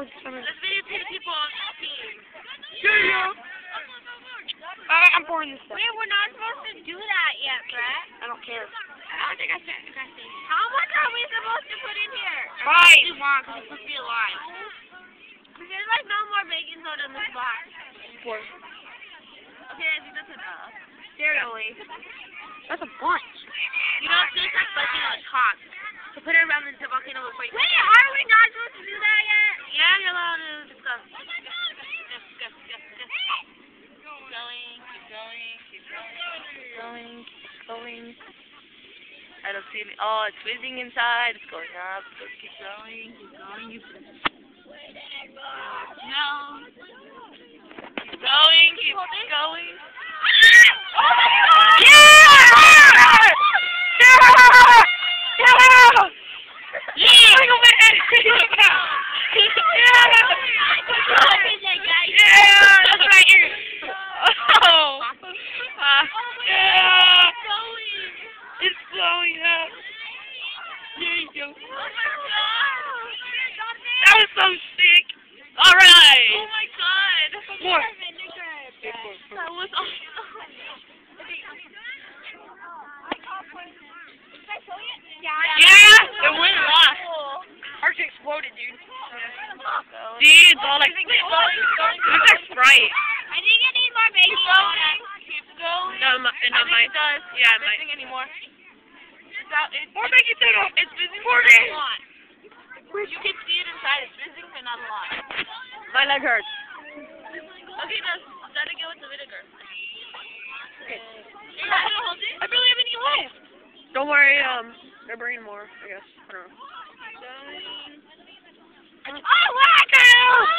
Let's videotape people on the team. Yeah. I'm pouring this stuff. Wait, we're not supposed to do that yet, Brett. I don't care. I don't think I said. How much are we supposed to put in here? 5. Because it's supposed to be alive. There's like no more baking soda in this box. 4. Okay, I think that's enough. Seriously. That's a bunch. You know, it's just like touching on top. So put it around the volcano before you. Wait, are we not supposed to do that yet? Yeah, you're allowed to discuss. Going. I don't see it. Oh, it's fizzing inside. It's going up. So keep going. No. Keep going. Oh my God! Yeah! It's blowing up. There you go. That was so sick. All right. Oh my God. More. That was awesome. Yeah, it went off. Ours exploded, dude. See, it's all like, it looks like Sprite. I think I need more baking soda. Keep going. No, it might. does. Yeah, it It's might. missing anymore. More baking soda. It's fizzing, Pour but it. not a lot. You can see it inside. It's fizzing, but not a lot. My leg hurts. Okay, let's start again with the vinegar. Okay. Are you not gonna hold it? I barely have any left. Don't worry, they're bringing more, I guess. I don't know. Oh, wow!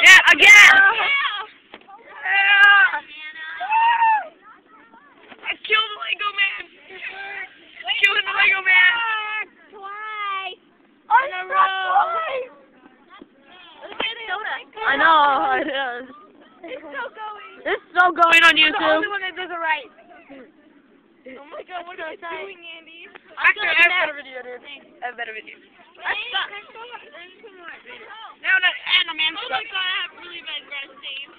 Yeah, again! Yeah. I killed the Lego man! Killing the Lego man! Twice. In a row! I know, it is. It's still going. It's still going on The YouTube. only one that does it right. Oh my God, what are you doing, Andy? Actually, I have a better video, dude. I have a better video. No, Anna, man. Oh my God, I have really bad grass stains.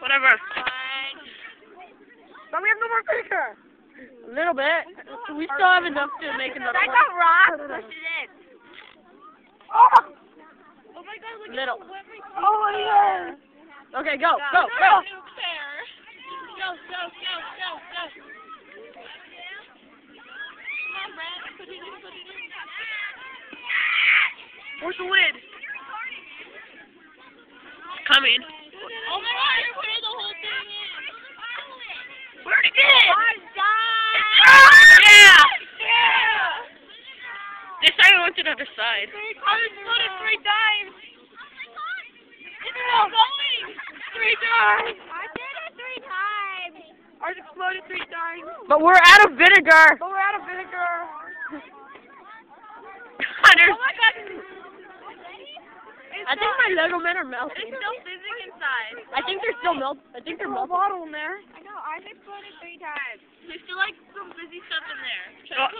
Whatever. Fine. But we have no more vinegar. A little bit. We still have enough to make another I one. got rock. Push it in. Oh! Oh my God, look Little. at the whipping. Oh my God. Okay, go. Go. Go. Come on, Brad. Put it in. Where's the lid? It's coming. Oh my God, you're putting the whole thing in. We already did. I'm done. Yeah. Yeah. This time we went to the other side. I exploded 3 times. It's still going. 3 times. I did it 3 times. Ours exploded 3 times. But we're out of vinegar. But we're out of vinegar. Hunter. Oh my God. I think my Lego men are melting. It's still fizzing inside. I think they're still melting. I think they're melting. Bottle in there. I know. I've exploded 3 times. There's still like some fizzy stuff in there. Oh.